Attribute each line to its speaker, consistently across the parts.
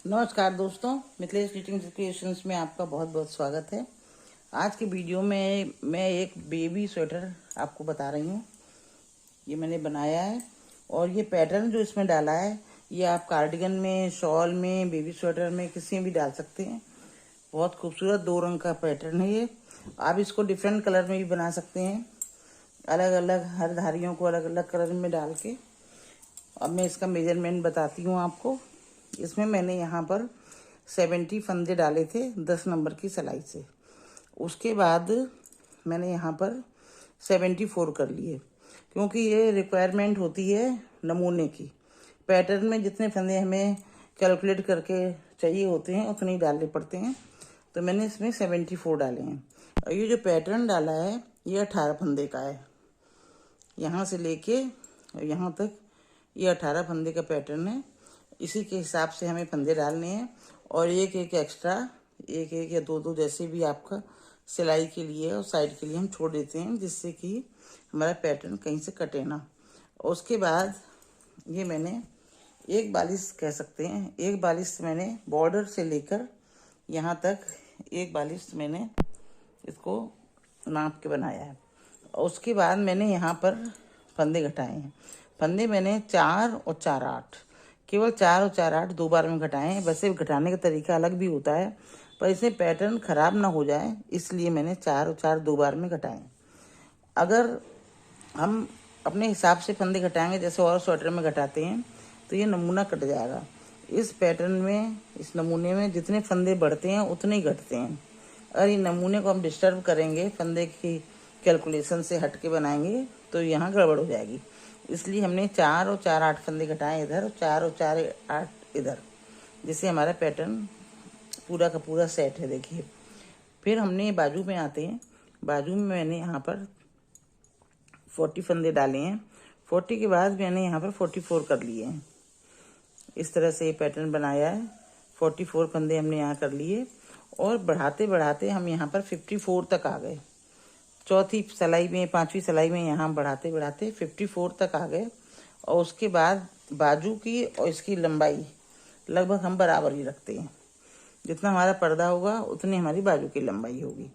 Speaker 1: नमस्कार दोस्तों, Mithilesh knitting creations में आपका बहुत बहुत स्वागत है। आज की वीडियो में मैं एक बेबी स्वेटर आपको बता रही हूँ। ये मैंने बनाया है और ये पैटर्न जो इसमें डाला है ये आप कार्डिगन में, शॉल में, बेबी स्वेटर में किसी में भी डाल सकते हैं। बहुत खूबसूरत 2 रंग का पैटर्न है ये। आप इसको डिफरेंट कलर में भी बना सकते हैं, अलग अलग हर धारियों को अलग अलग कलर में डाल के। अब मैं इसका मेजरमेंट बताती हूँ आपको। इसमें मैंने यहाँ पर 70 फंदे डाले थे 10 नंबर की सिलाई से। उसके बाद मैंने यहाँ पर 74 कर लिए, क्योंकि ये रिक्वायरमेंट होती है नमूने की। पैटर्न में जितने फंदे हमें कैलकुलेट करके चाहिए होते हैं उतने ही डालने पड़ते हैं, तो मैंने इसमें 74 डाले हैं। और ये जो पैटर्न डाला है ये 18 फंदे का है। यहाँ से लेके यहाँ तक ये 18 फंदे का पैटर्न है। इसी के हिसाब से हमें फंदे डालने हैं और एक एक एक्स्ट्रा, एक एक या दो दो जैसे भी आपका सिलाई के लिए और साइड के लिए हम छोड़ देते हैं, जिससे कि हमारा पैटर्न कहीं से कटे ना। और उसके बाद ये मैंने एक बालिश कह सकते हैं, एक बालिश मैंने बॉर्डर से लेकर यहाँ तक एक बालिश मैंने इसको नाप के बनाया है। और उसके बाद मैंने यहाँ पर फंदे घटाए हैं। फंदे मैंने 4 और 4 8, केवल 4 और 4 8 2 बार में घटाए हैं। वैसे घटाने का तरीका अलग भी होता है, पर इसमें पैटर्न खराब ना हो जाए इसलिए मैंने 4 और 4 2 बार में घटाए। अगर हम अपने हिसाब से फंदे घटाएंगे जैसे और स्वेटर में घटाते हैं तो ये नमूना कट जाएगा। इस पैटर्न में, इस नमूने में जितने फंदे बढ़ते हैं उतने ही घटते हैं। अगर ये नमूने को हम डिस्टर्ब करेंगे, फंदे की कैलकुलेशन से हट के बनाएंगे तो यहाँ गड़बड़ हो जाएगी। इसलिए हमने 4 और 4 8 फंदे घटाए इधर और 4 और 4 8 इधर, जिससे हमारा पैटर्न पूरा का पूरा सेट है। देखिए, फिर हमने बाजू में आते हैं। बाजू में मैंने यहाँ पर 40 फंदे डाले हैं। 40 के बाद मैंने यहाँ पर 44 कर लिए हैं। इस तरह से ये पैटर्न बनाया है। 44 फंदे हमने यहाँ कर लिए और बढ़ाते बढ़ाते हम यहाँ पर 54 तक आ गए। चौथी सिलाई में, 5वीं सिलाई में यहाँ बढ़ाते बढ़ाते 54 तक आ गए। और उसके बाद बाजू की और इसकी लंबाई लगभग हम बराबर ही रखते हैं। जितना हमारा पर्दा होगा उतनी हमारी बाजू की लंबाई होगी।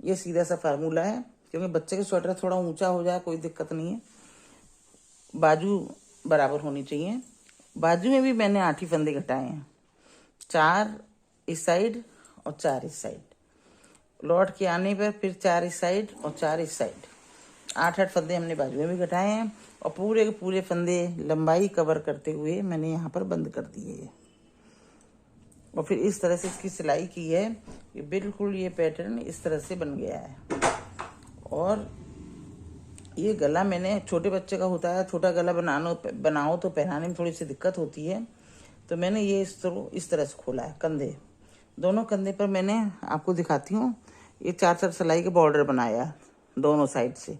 Speaker 1: ये सीधा सा फार्मूला है, क्योंकि बच्चे का स्वेटर थोड़ा ऊंचा हो जाए कोई दिक्कत नहीं है, बाजू बराबर होनी चाहिए। बाजू में भी मैंने 8 ही फंदे घटाए हैं, 4 इस साइड और 4 इस साइड। लौट के आने पर फिर 4 इस साइड और 4 इस साइड। 8 8 फंदे हमने बाजू में भी घटाए हैं और पूरे के पूरे फंदे लंबाई कवर करते हुए मैंने यहाँ पर बंद कर दिए हैं। और फिर इस तरह से इसकी सिलाई की है। ये बिल्कुल ये पैटर्न इस तरह से बन गया है। और ये गला मैंने, छोटे बच्चे का होता है, छोटा गला बनाओ तो पहनाने में थोड़ी सी दिक्कत होती है, तो मैंने ये इस तरह से खोला है। कंधे, दोनों कंधे पर मैंने आपको दिखाती हूँ, ये 4 4 सिलाई का बॉर्डर बनाया दोनों साइड से।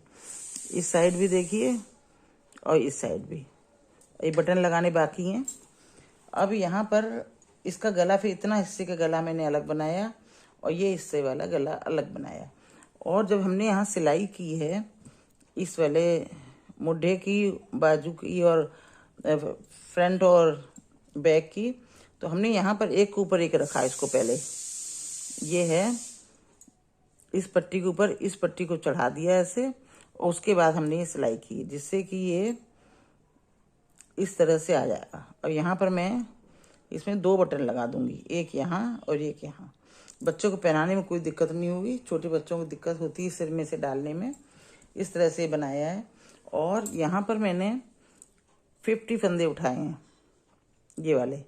Speaker 1: इस साइड भी देखिए और इस साइड भी। ये बटन लगाने बाकी हैं। अब यहाँ पर इसका गला, फिर इतना हिस्से का गला मैंने अलग बनाया और ये हिस्से वाला गला अलग बनाया। और जब हमने यहाँ सिलाई की है इस वाले मुड्ढे की, बाजू की और फ्रंट और बैक की, तो हमने यहाँ पर एक के ऊपर एक रखा इसको। पहले ये है, इस पट्टी के ऊपर इस पट्टी को चढ़ा दिया ऐसे, और उसके बाद हमने ये सिलाई की, जिससे कि ये इस तरह से आ जाएगा। और यहाँ पर मैं इसमें 2 बटन लगा दूंगी, एक यहाँ और एक यहाँ। बच्चों को पहनाने में कोई दिक्कत नहीं होगी। छोटे बच्चों को दिक्कत होती है सिर में से डालने में। इस तरह से बनाया है। और यहाँ पर मैंने 50 फंदे उठाए हैं, ये वाले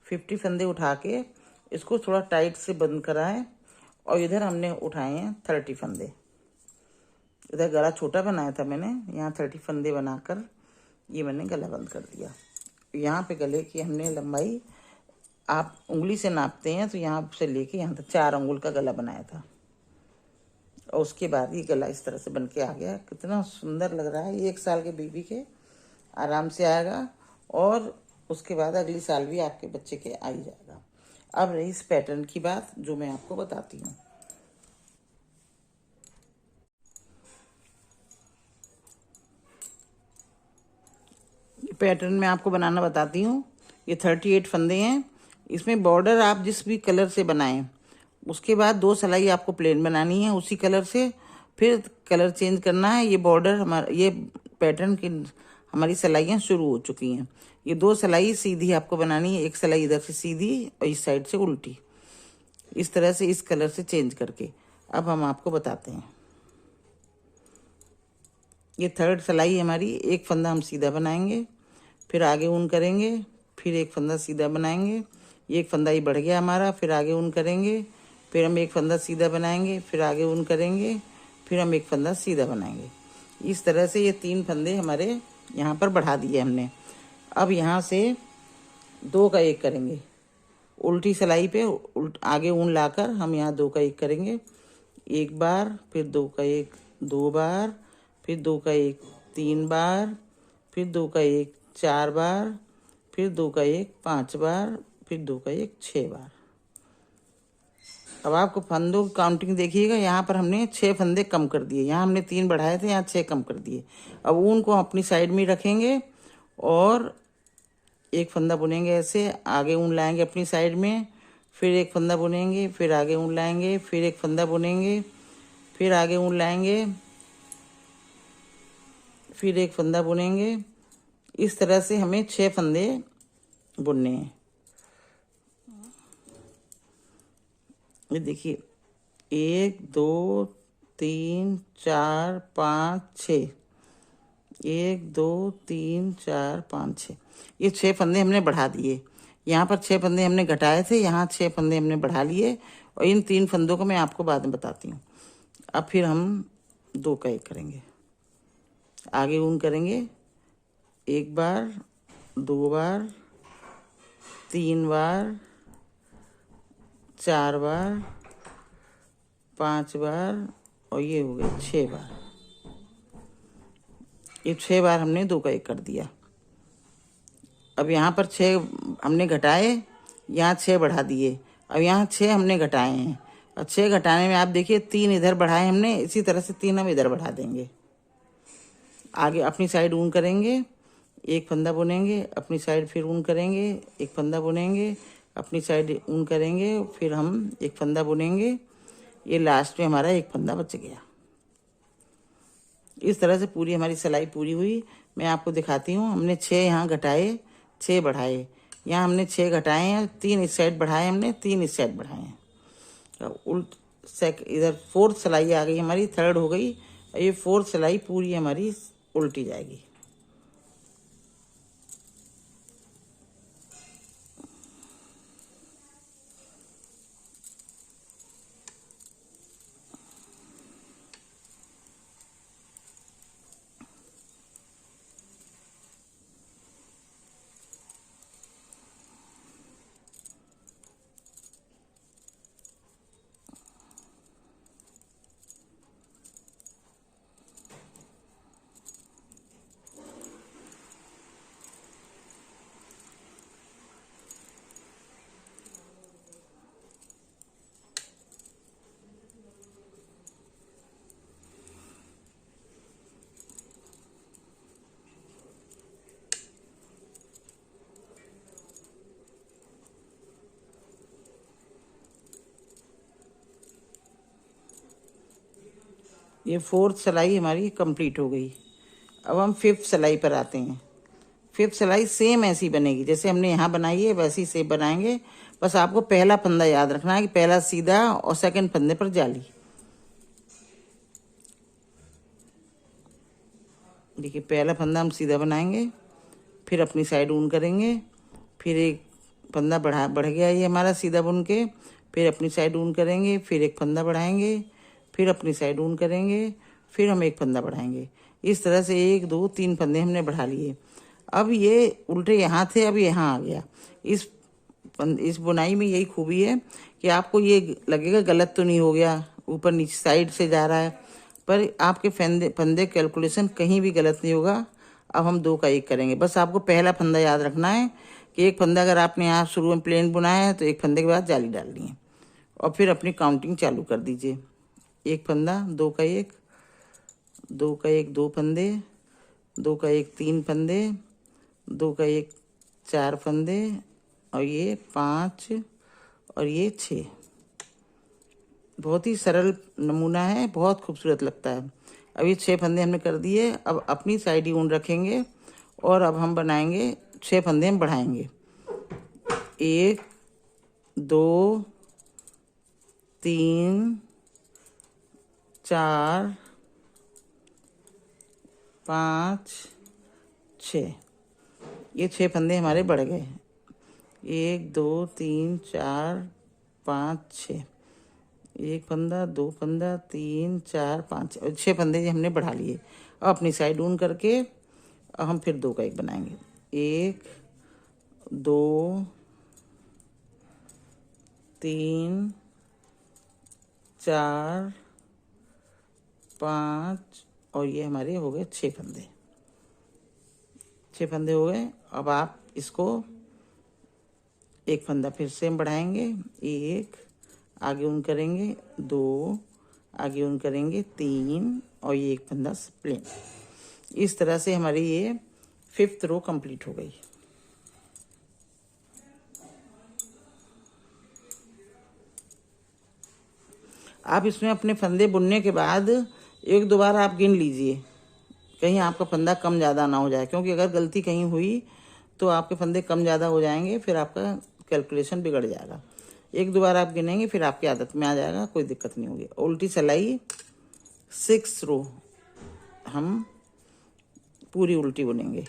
Speaker 1: 50 फंदे उठा के इसको थोड़ा टाइट से बंद करा है। और इधर हमने उठाए हैं 30 फंदे। इधर गला छोटा बनाया था मैंने, यहाँ 30 फंदे बनाकर ये मैंने गला बंद कर दिया। यहाँ पे गले की हमने लंबाई, आप उंगली से नापते हैं तो यहाँ से लेके यहाँ तक 4 अंगुल का गला बनाया था। और उसके बाद ये गला इस तरह से बन के आ गया। कितना सुंदर लग रहा है। ये 1 साल के बेबी के आराम से आएगा और उसके बाद अगली साल भी आपके बच्चे के आ ही जाएगा। अब रही इस पैटर्न की बात, जो मैं आपको बताती हूँ। पैटर्न मैं आपको बनाना बताती हूँ। ये 38 फंदे हैं इसमें बॉर्डर आप जिस भी कलर से बनाएं, उसके बाद 2 सिलाई आपको प्लेन बनानी है उसी कलर से, फिर कलर चेंज करना है। ये बॉर्डर हमारा, ये पैटर्न की हमारी सिलाइयाँ शुरू हो चुकी हैं। ये 2 सिलाई सीधी आपको बनानी है, एक सिलाई इधर से सीधी और इस साइड से उल्टी, इस तरह से इस कलर से चेंज करके। अब हम आपको बताते हैं। ये 3rd सिलाई हमारी, एक फंदा हम सीधा बनाएंगे, फिर आगे ऊन करेंगे, फिर एक फंदा सीधा बनाएंगे, ये एक फंदा ही बढ़ गया हमारा, फिर आगे ऊन करेंगे, फिर हम एक फंदा सीधा बनाएंगे, फिर आगे ऊन करेंगे, फिर हम एक फंदा सीधा बनाएंगे। इस तरह से ये 3 फंदे हमारे यहाँ पर बढ़ा दिए हमने। अब यहाँ से 2 का 1 करेंगे, उल्टी सिलाई पे आगे ऊन लाकर हम यहाँ 2 का 1 करेंगे। एक बार, फिर 2 का 1 2 बार, फिर 2 का 1 3 बार, फिर 2 का 1 4 बार, फिर 2 का 1 5 बार, फिर 2 का 1 6 बार। अब आपको फंदों की काउंटिंग देखिएगा, यहाँ पर हमने 6 फंदे कम कर दिए, यहाँ हमने 3 बढ़ाए थे, यहाँ 6 कम कर दिए। अब ऊन को अपनी साइड में रखेंगे और एक फंदा बुनेंगे ऐसे, आगे ऊन लाएंगे अपनी साइड में, फिर एक फंदा बुनेंगे, फिर आगे ऊन लाएंगे, फिर एक फंदा बुनेंगे, फिर आगे ऊन लाएंगे, फिर एक फंदा बुनेंगे। इस तरह से हमें 6 फंदे बुनने हैं। ये देखिए 1 2 3 4 5 6, 1 2 3 4 5 6, ये 6 फंदे हमने बढ़ा दिए। यहाँ पर 6 फंदे हमने घटाए थे, यहाँ 6 फंदे हमने बढ़ा लिए, और इन 3 फंदों को मैं आपको बाद में बताती हूँ। अब फिर हम 2 का 1 करेंगे, आगे ऊन करेंगे, 1 बार 2 बार 3 बार 4 बार 5 बार, और ये हो गए 6 बार। ये 6 बार हमने 2 का 1 कर दिया। अब यहाँ पर 6 हमने घटाए, यहाँ 6 बढ़ा दिए, अब यहाँ 6 हमने घटाए हैं, और 6 घटाने में आप देखिए 3 इधर बढ़ाए हमने, इसी तरह से 3 हम इधर बढ़ा देंगे। आगे अपनी साइड ऊन करेंगे, एक फंदा बुनेंगे, अपनी साइड फिर ऊन करेंगे, एक फंदा बुनेंगे, अपनी साइड ऊन करेंगे, फिर हम एक फंदा बुनेंगे। ये लास्ट में हमारा एक फंदा बच गया। इस तरह से पूरी हमारी सिलाई पूरी हुई। मैं आपको दिखाती हूँ। हमने 6 यहाँ घटाए, 6 बढ़ाए, यहाँ हमने 6 घटाए हैं, 3 इस साइड बढ़ाए हमने, 3 इस साइड बढ़ाए हैं। तो इधर 4th सिलाई आ गई हमारी, 3rd हो गई, और ये 4th सिलाई पूरी हमारी उल्टी जाएगी। ये 4th सिलाई हमारी कंप्लीट हो गई। अब हम 5th सिलाई पर आते हैं। 5th सिलाई सेम ऐसी बनेगी जैसे हमने यहाँ बनाई है, वैसी सेम बनाएंगे। बस आपको पहला फंदा याद रखना है कि पहला सीधा और 2nd फंदे पर जाली। देखिए पहला फंदा हम सीधा बनाएंगे, फिर अपनी साइड ऊन करेंगे, फिर एक फंदा बढ़ गया ये हमारा सीधा बुन के, फिर अपनी साइड ऊन करेंगे, फिर एक फंदा बढ़ाएंगे, फिर अपनी साइड ऊन करेंगे, फिर हम एक फंदा बढ़ाएंगे। इस तरह से 1 2 3 फंदे हमने बढ़ा लिए। अब ये उल्टे यहाँ थे, अब यहाँ आ गया। इस बुनाई में यही खूबी है कि आपको ये लगेगा गलत तो नहीं हो गया, ऊपर नीचे साइड से जा रहा है, पर आपके फंदे कैलकुलेशन कहीं भी गलत नहीं होगा। अब हम 2 का 1 करेंगे। बस आपको पहला फंदा याद रखना है कि एक फंदा अगर आपने यहाँ शुरू में प्लेन बुनाया है तो एक फंदे के बाद जाली डालनी है, और फिर अपनी काउंटिंग चालू कर दीजिए। एक फंदा, 2 का 1, 2 का 1 2 फंदे, 2 का 1 3 फंदे, 2 का 1 4 फंदे, और ये 5 और ये 6। बहुत ही सरल नमूना है, बहुत खूबसूरत लगता है। अब ये 6 फंदे हमने कर दिए। अब अपनी साइड ही ऊन रखेंगे और अब हम बनाएंगे 6 फंदे हम बढ़ाएंगे। 1 2 3 4 5 6। ये 6 फंदे हमारे बढ़ गए। 1 2 3 4 5 6। 1 फंदा, 2 फंदा, 3 4 5 और 6 फंदे हमने बढ़ा लिए। अब अपनी साइड ऊन करके अब हम फिर 2 का एक बनाएंगे। 1 2 3 4 5 और ये हमारे हो गए 6 फंदे। 6 फंदे हो गए। अब आप इसको एक फंदा फिर से हम बढ़ाएंगे। 1 आगे ऊन करेंगे, 2 आगे ऊन करेंगे, 3 और ये एक फंदा प्लेन। इस तरह से हमारी ये 5th रो कंप्लीट हो गई। आप इसमें अपने फंदे बुनने के बाद 1-2 बार आप गिन लीजिए, कहीं आपका फंदा कम ज़्यादा ना हो जाए, क्योंकि अगर गलती कहीं हुई तो आपके फंदे कम ज़्यादा हो जाएंगे, फिर आपका कैलकुलेशन बिगड़ जाएगा। 1-2 बार आप गिनेंगे, फिर आपकी आदत में आ जाएगा, कोई दिक्कत नहीं होगी। उल्टी सिलाई 6 रो हम पूरी उल्टी बुनेंगे।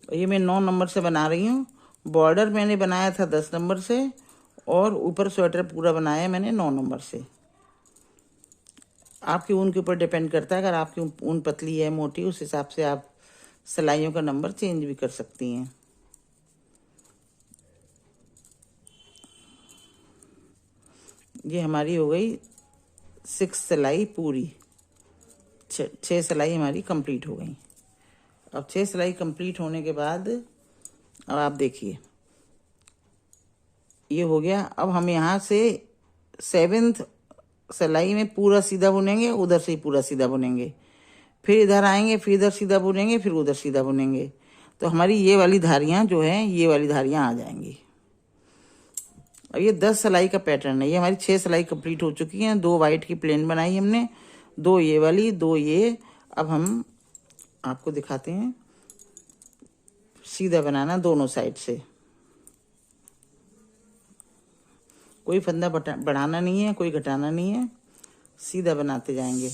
Speaker 1: ये मैं 9 नंबर से बना रही हूँ। बॉर्डर मैंने बनाया था 10 नंबर से और ऊपर स्वेटर पूरा बनाया मैंने 9 नंबर से। आपकी ऊन के ऊपर डिपेंड करता है। अगर आपकी ऊन पतली है, मोटी, उस हिसाब से आप सिलाइयों का नंबर चेंज भी कर सकती हैं। ये हमारी हो गई 6 सिलाई पूरी। 6 सिलाई हमारी कंप्लीट हो गई। अब 6 सिलाई कंप्लीट होने के बाद अब आप देखिए ये हो गया। अब हम यहाँ से 7th सिलाई में पूरा सीधा बुनेंगे, उधर से ही पूरा सीधा बुनेंगे, फिर इधर आएंगे, फिर इधर सीधा बुनेंगे, फिर उधर सीधा बुनेंगे। तो हमारी ये वाली धारियाँ जो हैं, ये वाली धारियाँ आ जाएंगी। और ये 10 सिलाई का पैटर्न है। ये हमारी 6 सिलाई कंप्लीट हो चुकी हैं। 2 वाइट की प्लेन बनाई हमने, 2 ये वाली, 2 ये। अब हम आपको दिखाते हैं सीधा बनाना दोनों साइड से। कोई फंदा बढ़ाना नहीं है, कोई घटाना नहीं है, सीधा बनाते जाएंगे।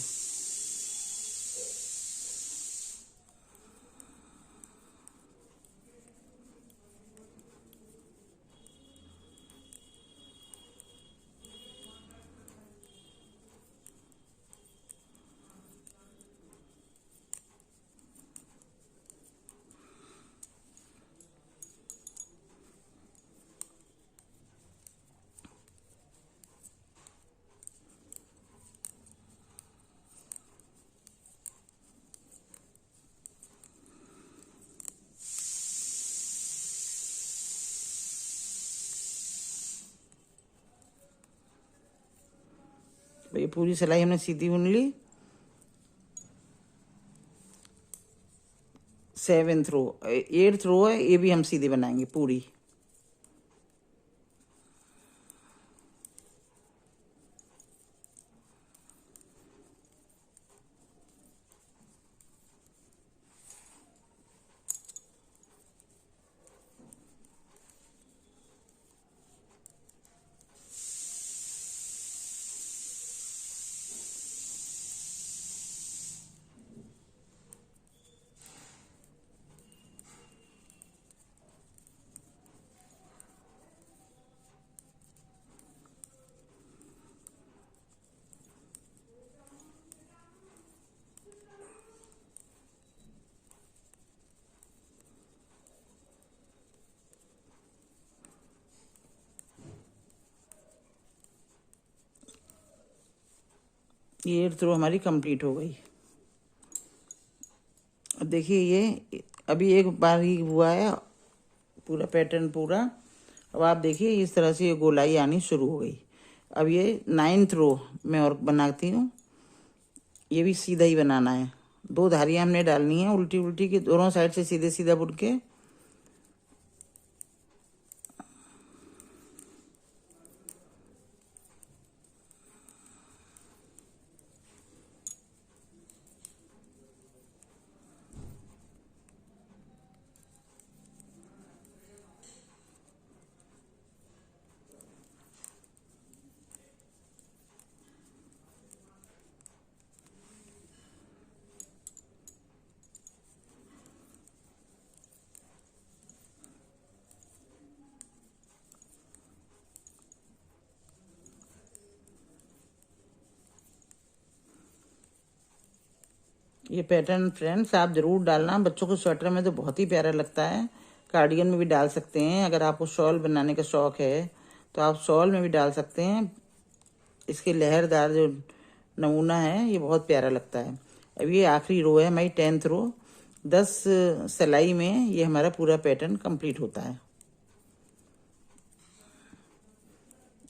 Speaker 1: ये पूरी सिलाई हमने सीधी बुन ली। 7th रो, 8th रो है, ये भी हम सीधी बनाएंगे पूरी। ये 8th रो हमारी कंप्लीट हो गई। अब देखिए ये अभी एक बार ही हुआ है पूरा पैटर्न पूरा। अब आप देखिए इस तरह से ये गोलाई आनी शुरू हो गई। अब ये 9th रो में और बनाती हूँ। ये भी सीधा ही बनाना है, 2 धारियाँ हमने डालनी है उल्टी उल्टी की, दोनों साइड से सीधे सीधा बुन के। ये पैटर्न फ्रेंड्स आप ज़रूर डालना, बच्चों को स्वेटर में तो बहुत ही प्यारा लगता है। कार्डिगन में भी डाल सकते हैं, अगर आपको शॉल बनाने का शौक़ है तो आप शॉल में भी डाल सकते हैं। इसके लहरदार जो नमूना है ये बहुत प्यारा लगता है। अब ये आखिरी रो है हमारी 10th रो। 10 सिलाई में ये हमारा पूरा पैटर्न कंप्लीट होता है।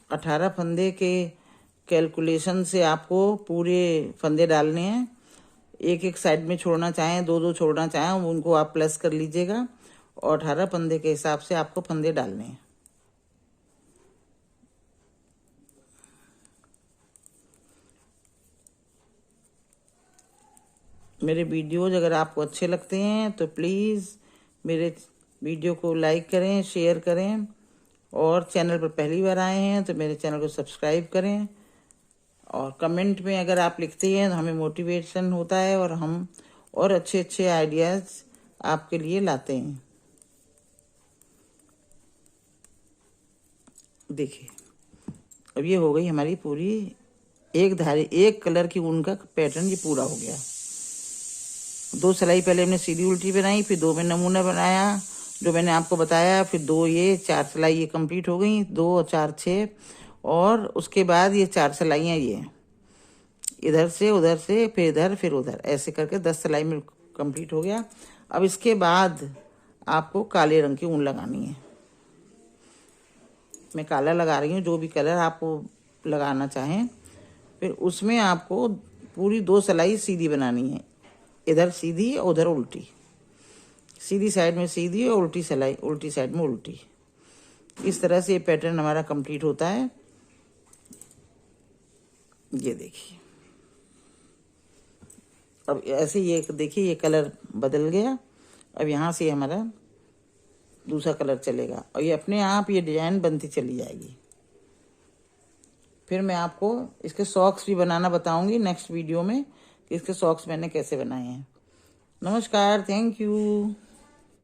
Speaker 1: 18 फंदे के कैलकुलेशन से आपको पूरे फंदे डालने हैं। एक एक साइड में छोड़ना चाहें, 2 छोड़ना चाहें, उनको आप प्लस कर लीजिएगा। और 18 फंदे के हिसाब से आपको फंदे डालने हैं। मेरे वीडियोज़ अगर आपको अच्छे लगते हैं तो प्लीज़ मेरे वीडियो को लाइक करें, शेयर करें, और चैनल पर पहली बार आए हैं तो मेरे चैनल को सब्सक्राइब करें। और कमेंट में अगर आप लिखते हैं तो हमें मोटिवेशन होता है और हम और अच्छे अच्छे आइडियाज़ आपके लिए लाते हैं। देखिए अब ये हो गई हमारी पूरी एक धारी, एक कलर की ऊन का पैटर्न ये पूरा हो गया। 2 सिलाई पहले हमने सीधी उल्टी बनाई, फिर 2 में नमूना बनाया जो मैंने आपको बताया, फिर 2 ये 4 सिलाई ये कंप्लीट हो गई, 2 और 4 6, और उसके बाद ये 4 सिलाइयाँ ये इधर से फिर इधर फिर उधर, ऐसे करके 10 सिलाई में कंप्लीट हो गया। अब इसके बाद आपको काले रंग की ऊन लगानी है। मैं काला लगा रही हूँ, जो भी कलर आपको लगाना चाहें। फिर उसमें आपको पूरी 2 सिलाई सीधी बनानी है, इधर सीधी उधर उल्टी, सीधी साइड में सीधी और उल्टी सिलाई उल्टी साइड में उल्टी। इस तरह से ये पैटर्न हमारा कंप्लीट होता है। ये देखिए अब ऐसे ये देखिए ये कलर बदल गया। अब यहाँ से हमारा दूसरा कलर चलेगा और ये अपने आप ये डिजाइन बनती चली जाएगी। फिर मैं आपको इसके सॉक्स भी बनाना बताऊंगी नेक्स्ट वीडियो में कि इसके सॉक्स मैंने कैसे बनाए हैं। नमस्कार, थैंक यू।